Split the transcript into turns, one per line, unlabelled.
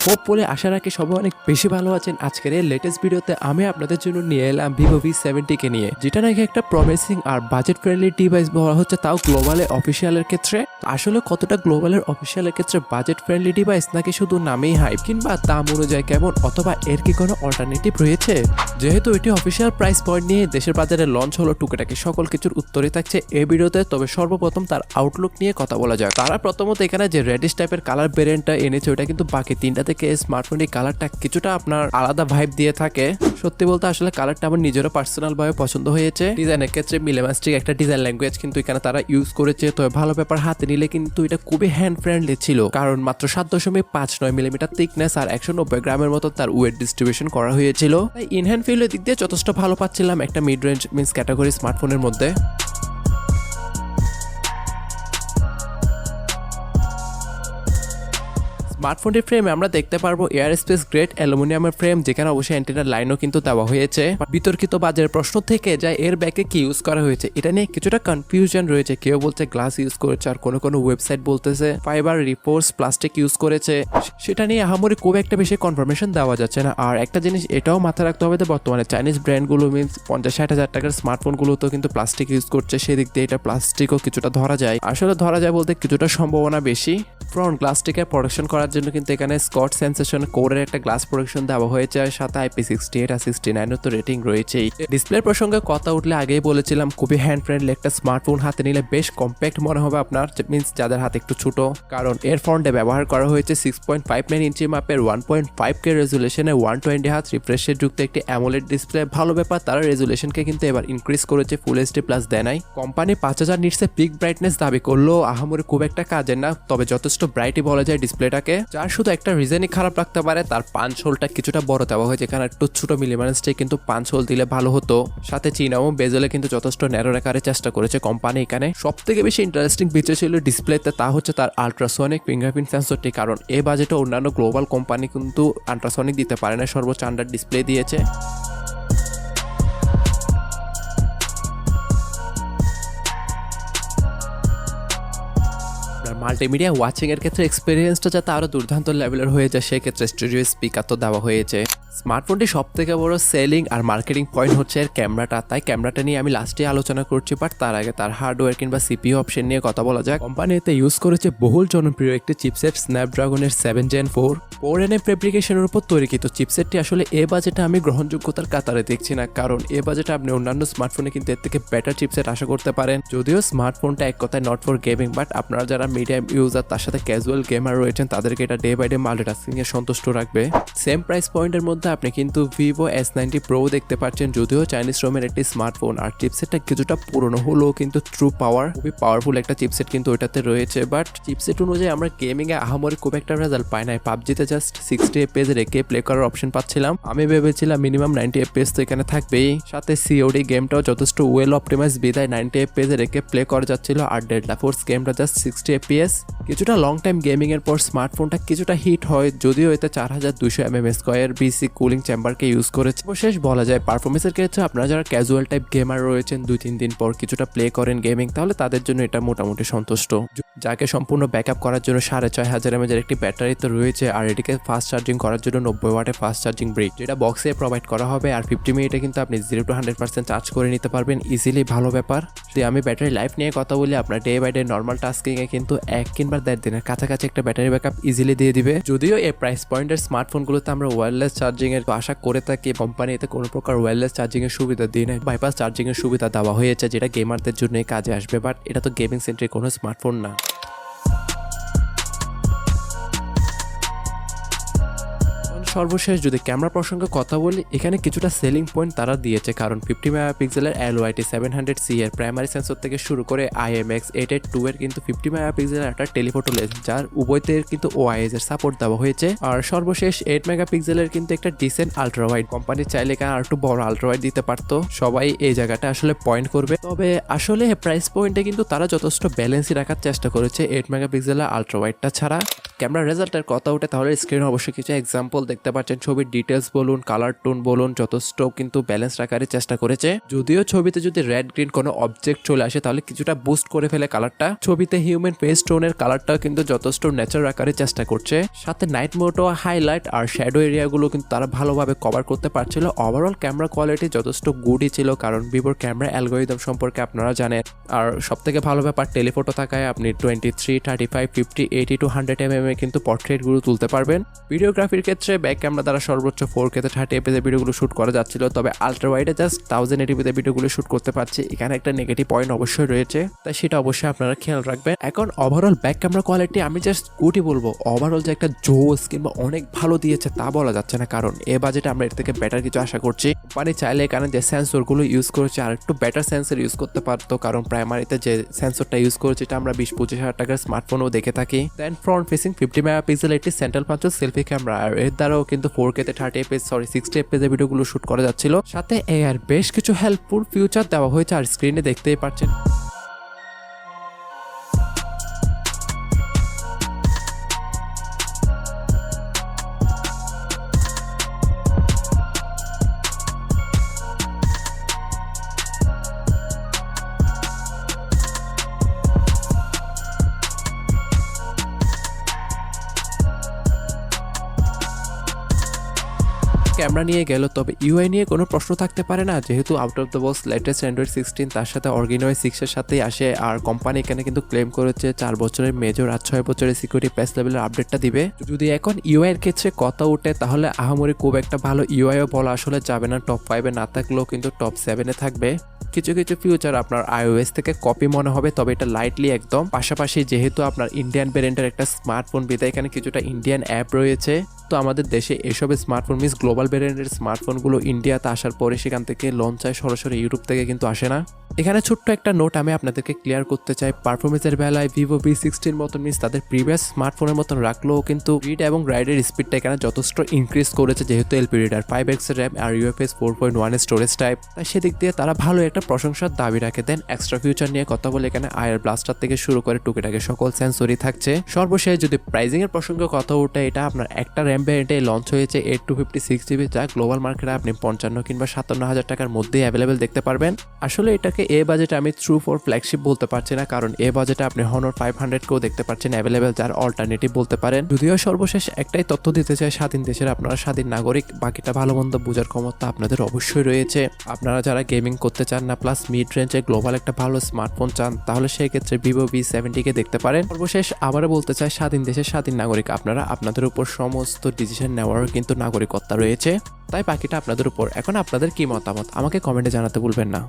Hopefully আশা রাখি সবাই অনেক বেশি ভালো আছেন। আজকের এই লেটেস্ট ভিডিওতে আমি আপনাদের জন্য নিয়ে এলাম ভিভো V70 কে নিয়ে, যেটা নাকি একটা প্রমিসিং আর বাজেট ফ্রেন্ডলি ডিভাইস বলা হচ্ছে, তাও গ্লোবালে অফিসিয়ালের ক্ষেত্রে। আসলে কতটা গ্লোবালের অফিসিয়ালের ক্ষেত্রে বাজেট ফ্রেন্ডলি ডিভাইস, নাকি শুধু নামেই হাইপ, কিংবা দাম অনুযায়ী কেমন, অথবা এর কি কোনো অল্টারনেটিভ রয়েছে? যেহেতু এটি অফিসিয়াল প্রাইস পয়েন্ট নিয়ে দেশের বাজারে লঞ্চ হলো, টুকিটাকি সকল কিছুর উত্তরই থাকছে এই ভিডিওতে। তবে সর্বপ্রথম তার আউটলুক নিয়ে কথা বলা যাক। তারা প্রথমত এখানে যে রেডিশ টাইপের কালার ভেরিয়েন্টটা এনেছে, ওটা কিন্তু বাকি তিনটা থেকে স্মার্টফোনের কালারটা কিছুটা আপনার আলাদা ভাইব দিয়ে থাকে। সত্যি বলতে আসলে কালারটা আমার নিজেরও পার্সোনাল ভাবে পছন্দ হয়েছে। ডিজাইনের ক্ষেত্রে মিলেমাস্টিক একটা ডিজাইন ল্যাঙ্গুয়েজ কিন্তু এখানে তারা ইউজ করেছে। তবে ভালো ব্যাপার, হাতে নিলে কিন্তু এটা খুবই হ্যান্ড ফ্রেন্ডলি ছিল, কারণ মাত্র 7.59 মিলিমিটার থিকনেস আর 190 গ্রামের মতো তার ওয়েট ডিস্ট্রিবিউশন করা হয়েছিল। তাই ইনহ্যান্ড ফিলের দিক দিয়ে যথেষ্ট ভালো পাচ্ছিলাম একটা মিড রেঞ্জ মিন্স ক্যাটাগরি স্মার্টফোনের মধ্যে। স্মার্টফোনটির ফ্রেমে আমরা দেখতে পারবো এয়ার স্পেস গ্রেড অ্যালুমিনিয়ামের ফ্রেম, যেখানে অবশ্যই অ্যান্টেনার লাইনও কিন্তু দেওয়া হয়েছে। বিতর্কিত বাজারের প্রশ্ন থেকে যায় এর ব্যাকে কি ইউজ করা হয়েছে, এটা নিয়ে কিছুটা কনফিউশন রয়েছে। কেউ বলছে গ্লাস ইউজ করেছে, আর কোনো ওয়েবসাইট বলতেছে ফাইবার রিপোর্টস প্লাস্টিক ইউজ করেছে। সেটা নিয়ে আহামরি খুব একটা বেশি কনফার্মেশন দেওয়া যাচ্ছে না। আর একটা জিনিস এটাও মাথায় রাখতে হবে যে বর্তমানে চাইনিজ ব্র্যান্ডগুলো মিন্স 50-60 হাজার টাকার স্মার্টফোনগুলো তো কিন্তু প্লাস্টিক ইউজ করছে, সেদিক দিয়ে এটা প্লাস্টিকও কিছুটা ধরা যায়। আসলে ধরা যায় বলতে কিছুটা সম্ভাবনা বেশি। ফ্রন্ট গ্লাসটিকে প্রোটেকশন করার জন্য কিন্তু এখানে স্কট সেন্সেশন কোরের একটা গ্লাস প্রোটেকশন দেওয়া হয়েছে, আর সাথে IP68 আর 69 তো রেটিং রয়েছেই। ডিসপ্লের প্রসঙ্গে কথা উঠলে আগেই বলেছিলাম খুবই হ্যান্ড ফ্রেন্ডলি একটা স্মার্টফোন, হাতে নিলে বেশ কম্প্যাক্ট মনে হবে আপনার, মিন্স যাদের হাতে একটু ছোট। কারণ এর ফ্রন্টে ব্যবহার করা হয়েছে 6.59 ইঞ্চি মাপের 1.5K রেজুলেশনে 120 হার্জ রিফ্রেশের যুক্ত একটি অ্যামোলেড ডিসপ্লে। ভালো ব্যাপার, তারা রেজুলেশনকে কিন্তু এবার ইনক্রিজ করেছে, ফুল এইচডি প্লাস দেয় নাই। কোম্পানি 5000 নিটসে পিক ব্রাইটনেস দাবি করলেও আহামরি খুব একটা কাজের না, তবে যথেষ্ট ব্রাইটই বলা যায় ডিসপ্লেটাকে। যার শুধু একটা রিজনই খারাপ লাগতে পারে, তার পাঞ্চ হোলটা কিছুটা বড় দেওয়া হয়েছে, এখানে একটু ছোট মিলিমারেন্সটাই কিন্তু পাঞ্চ হোল দিলে ভালো হতো। সাথে চিনাও বেজলে কিন্তু যথেষ্ট ন্যারো রাখার চেষ্টা করেছে কোম্পানি। এখানে সব থেকে বেশি ইন্টারেস্টিং ফিচার ছিল ডিসপ্লেতে, তা হচ্ছে তার আল্ট্রাসনিক ফিঙ্গারপ্রিন্ট সেন্সরটি। কারণ এই বাজেটে অন্যান্য গ্লোবাল কোম্পানি কিন্তু আল্ট্রাসনিক দিতে পারে না, সর্বোচ্চ আন্ডার ডিসপ্লে দিয়েছে। মাল্টিমিডিয়া ওয়াচিং এর ক্ষেত্রে এক্সপিরিয়েন্সটা যাতে আরো দুর্দান্ত লেভেলের হয়ে যায়, সেক্ষেত্রে স্টুডিও স্পিকার তো দেওয়া হয়েছে। স্মার্টফোনটি সব থেকে বড় সেলিং আর মার্কেটিং পয়েন্ট হচ্ছে এর ক্যামেরাটা। তাই ক্যামেরাটা নিয়ে আমি লাস্টে আলোচনা করছি, বাট তার আগে তার হার্ডওয়্যার কিংবা সিপিইউ অপশন নিয়ে কথা বলা যাক। কোম্পানি এতে ইউজ করেছে বহুল জনপ্রিয় একটি চিপসেট, স্ন্যাপড্রাগনের 7 Gen 4 4nm ফেব্রিকেশনের উপর তৈরিকৃত। চিপসেটটি আসলে এ বাজেটে আমি গ্রহণযোগ্যতার কাতারে দেখছি না, কারণ এ বাজেটে আপনি অন্যান্য স্মার্টফোনে কিন্তু এর থেকে বেটার চিপসেট আশা করতে পারেন। যদিও স্মার্টফোনটা এক কথায় নট ফর গেমিং, বাট আপনারা যারা মিডিয়াম ইউজার তার সাথে ক্যাজুয়াল গেমার রয়েছেন, তাদেরকে এটা ডে বাই ডে মাল্টিটাস্কিং এ সন্তুষ্ট রাখবে। সেম প্রাইস পয়েন্টের মধ্যে আপনি কিন্তু ভিভো S90 Pro দেখতে পাচ্ছেন, যদিও চাইনিজ রোমের একটি স্মার্টফোন, আর চিপসেটটা কিছুটা পুরনো হলেও কিন্তু ট্রু পাওয়ার খুবই পাওয়ারফুল একটা চিপসেট কিন্তু ওইটাতে রয়েছে। বাট চিপসেট অনুযায়ী আমরা গেমিং এ আহামরি খুব একটা রেজাল্ট পাই নাই। পাবজিতে জাস্ট 60 FPS রেখে প্লে করার অপশন পাচ্ছিলাম, আমি ভেবেছিলাম মিনিমাম 90 FPS তো এখানে থাকবেই। সাথে COD গেমটাও যথেষ্ট ওয়েল অপটিমাইজ বিদায় 90 FPS রেখে প্লে করা যাচ্ছিল, আর ডেল্টা ফোর্স গেমটা জাস্ট 60 FPS। কিছুটা লং টাইম গেমিং এর পর স্মার্টফোনটা কিছুটা হিট হয়, যদিও এতে 4200 mm স্কয়ার BC কুলিং চেম্বারকে ইউজ করেছে। শেষ বলা যায় পারফরমেন্সের ক্ষেত্রে আপনারা যারা ক্যাজুয়াল টাইপ গেমার রয়েছেন, 2-3 দিন পর কিছুটা প্লে করেন গেমিং, তাহলে তাদের জন্য এটা মোটামুটি সন্তুষ্ট। যাকে সম্পূর্ণ ব্যাকআপ করার জন্য 6500 mAh একটি ব্যাটারি তো রয়েছে, আর এটিকে ফাস্ট চার্জিং করার জন্য 90 ওয়াটের ফাস্ট চার্জিং ব্রিক, যেটা বক্সে প্রোভাইড করা হবে। আর 50 মিনিটে কিন্তু আপনি 0 to 100% চার্জ করে নিতে পারবেন ইজিলি, ভালো ব্যাপার। যদি আমি ব্যাটারি লাইফ নিয়ে কথা বলি, আপনার day by day normal tasking এ কিন্তু 1 কিংবা 1.5 দিনের কাছাকাছি একটা ব্যাটারি ব্যাকআপ ইজিলি দিয়ে দিবে। যদিও এই প্রাইস পয়েন্টের স্মার্টফোনগুলোতে আমরা ওয়্যারলেস চার্জিং এর আশা করে থাকি, কোম্পানি এতে কোনো প্রকার ওয়্যারলেস চার্জিং এর সুবিধা দিয়ে নেয়, বাইপাস চার্জিং এর সুবিধা দেওয়া হয়েছে, যেটা গেমারদের জন্য কাজে আসবে। বাট এটা তো গেমিং সেন্ট্রিক কোনো স্মার্টফোন না। সর্বশেষ যদি ক্যামেরা প্রসঙ্গে কথা বলি, এখানে কিছুটা সেলিং পয়েন্ট তারা দিয়েছে, কারণ 50 মেগাপিক্সেলের LYT 700C এর প্রাইমারি সেন্সর থেকে শুরু করে IMX882 এর কিন্তু 50 মেগাপিক্সেলের একটা টেলিফোটো লেন্স, যার উভয়তের কিন্তু OIS এর সাপোর্ট দেওয়া হয়েছে। আর সর্বশেষ 8 মেগাপিক্সেলের কিন্তু একটা ডিসেন্ট আলট্রা ওয়াইড, কোম্পানি চাইলে এখানে আর একটু বড় আলট্রা ওয়াইড দিতে পারতো, সবাই এই জায়গাটা আসলে পয়েন্ট করবে। তবে আসলে প্রাইস পয়েন্টে কিন্তু তারা যথেষ্ট ব্যালেন্সই রাখার চেষ্টা করেছে 8 মেগাপিক্সেলের আলট্রা ওয়াইডটা ছাড়া। ক্যামেরা রেজাল্টের কথা উঠে তাহলে স্ক্রিনে অবশ্যই কিছু এক্সাম্পল দেখতে দেখতে পাচ্ছেন ছবির ডিটেলস বলুন, কালার টোন বলুন, যথেষ্ট কিন্তু ব্যালেন্স রাখার চেষ্টা করেছে। যদিও ছবিতে যদি রেড গ্রিন কোনো অবজেক্ট চলে আসে তাহলে কিছুটা বুস্ট করে ফেলে কালারটা। ছবিতে হিউম্যান ফেস টোনের কালারটা কিন্তু যথেষ্ট ন্যাচারাল রাখার চেষ্টা করছে। সাথে নাইট মোডও হাইলাইট আর শ্যাডো এরিয়াগুলো কিন্তু তারা ভালোভাবে কভার করতে পারছিল। ওভারঅল ক্যামেরা কোয়ালিটি যথেষ্ট গুডই ছিল, কারণ ভিভোর ক্যামেরা অ্যালগোরিদম সম্পর্কে আপনারা জানেন। আর সব থেকে ভালো ব্যাপার টেলিফোটো থাকায় আপনি 23, 35, 50, 80 to 100 mm কিন্তু পোর্ট্রেটগুলো তুলতে পারবেন। ভিডিওগ্রাফির ক্ষেত্রে ব্যাক ক্যামেরা দ্বারা সর্বোচ্চ 4K তে 30 fps ভিডিওগুলো শুট করা যাচ্ছিল, তবে আলট্রা ওয়াইডে জাস্ট 1080p ভিডিওগুলো শুট করতে পারছি। এখানে একটা নেগেটিভ পয়েন্ট অবশ্যই রয়েছে, তাই সেটা অবশ্যই আপনারা খেয়াল রাখবেন। এখন ওভারঅল ব্যাক ক্যামেরা কোয়ালিটি আমি জাস্ট গুডই বলবো। ওভারঅল যে একটা জোস কিংবা অনেক ভালো দিয়েছে তা বলা যাচ্ছে না, কারণ এ বাজেটে আমরা এর থেকে বেটার কিছু আশা করছি। মানে চাইলে এখানে যে সেন্সরগুলো ইউজ করেছে আর একটু বেটার সেন্সর ইউজ করতে পারতো, কারণ প্রাইমারিতে যে সেন্সরটা ইউজ করেছে এটা আমরা 20-25 হাজার টাকার স্মার্টফোনও দেখে থাকি। দেন ফ্রন্ট ফেসিং 50 মেগাপিক্সেল একটি সেন্ট্রাল পাঞ্চল সেলফি ক্যামেরা, আর এর দ্বারাও কিন্তু 4K তে 60 fps ভিডিওগুলো শুট করা যাচ্ছিল। সাথে এআর বেশ কিছু হেল্পফুল ফিউচার দেওয়া হয়েছে, আর স্ক্রিনে দেখতেই পাচ্ছেন। ক্যামেরা নিয়ে গেল, তবে ইউআই নিয়ে কোনো প্রশ্ন থাকতে পারে না, যেহেতু out of the box latest Android 16 তার সাথে অর্গিনয় 6 এর সাথেই আসে। আর কোম্পানি এখানে কিন্তু ক্লেম করেছে 4 বছরের মেজর আর 6 বছরের সিকিউরিটি প্যাচ লেভেলের আপডেটটা দিবে। যদি এখন ইউআই এর ক্ষেত্রে কথা উঠে তাহলে আহামরি খুব একটা ভালো ইউআইও বলা আসলে যাবে না। টপ 5-এ না থাকলেও কিন্তু টপ 7-এ থাকবে। কিছু কিছু ফিউচার আপনার iOS থেকে কপি মনে হবে, তবে এটা লাইটলি একদম। পাশাপাশি যেহেতু আপনার ইন্ডিয়ান ব্র্যান্ডের একটা স্মার্টফোন বিধায় এখানে কিছুটা ইন্ডিয়ান অ্যাপ রয়েছে। তো আমাদের দেশে এসব স্মার্টফোন মিস গ্লোবাল ব্র্যান্ডের স্মার্টফোনগুলো ইন্ডিয়াতে আসার পরে সেখান থেকে লঞ্চ হয়, সরাসরি ইউরোপ থেকে কিন্তু আসে না। এখানে ছোট্ট একটা নোট আমি আপনাদেরকে ক্লিয়ার করতে চাই। পারফরমেন্সের বেলায় ভিভো V60 মতন মিস তাদের প্রিভিয়াস স্মার্টফোনের মতন রাখলেও কিন্তু রিড এবং রাইডের স্পিডটা এখানে যথেষ্ট ইনক্রিজ করেছে, যেহেতু এলপি রিডার 5x র্যাম আর UFS 4.1 স্টোরেজ টাইপ। তাই সেদিক দিয়ে তারা ভালো একটা প্রশংসার দাবি রাখে। দেন এক্সট্রা ফিউচার নিয়ে কথা বলে এখানে আয়ার ব্লাস্টার থেকে শুরু করে টুকিটাকে সকল সেন্সরই থাকছে। সর্বশেষ যদি প্রাইজিং এর প্রসঙ্গে কথা ওঠে, এটা আপনার একটা র্যাম ভ্যারিয়েন্টে লঞ্চ হয়েছে 8/256GB, যা গ্লোবাল মার্কেটে আপনি 55 কিংবা 57 হাজার টাকার মধ্যেই অ্যাভেলেবেল দেখতে পারবেন। আসলে এটাকে এ বাজেটে আমি ট্রু ফর ফ্ল্যাগশিপ বলতে পারছি না, কারণ এ বাজেটে আপনি Honor 500 কেও দেখতে পাচ্ছেন অ্যাভেলেবেল, যার অল্টারনেটিভ বলতে পারেন। যদিও সর্বশেষ একটাই তথ্য দিতে চাই, স্বাধীন দেশের আপনারা স্বাধীন নাগরিক, বাকিটা ভালো মন্দ বোঝার ক্ষমতা আপনাদের অবশ্যই রয়েছে। আপনারা যারা গেমিং করতে চান না প্লাস মিড রেঞ্জে গ্লোবাল একটা ভালো স্মার্টফোন চান, তাহলে সেই ক্ষেত্রে ভিভো V70 কে দেখতে পারেন। সর্বশেষ আবারও বলতে চাই, স্বাধীন দেশের স্বাধীন নাগরিক আপনারা, আপনাদের উপর সমস্ত ডিসিশন নেওয়ার কিন্তু নাগরিকত্ব রয়েছে। তাই বাকিটা আপনাদের উপর। এখন আপনাদের কি মতামত আমাকে কমেন্টে জানাতে ভুলবেন না।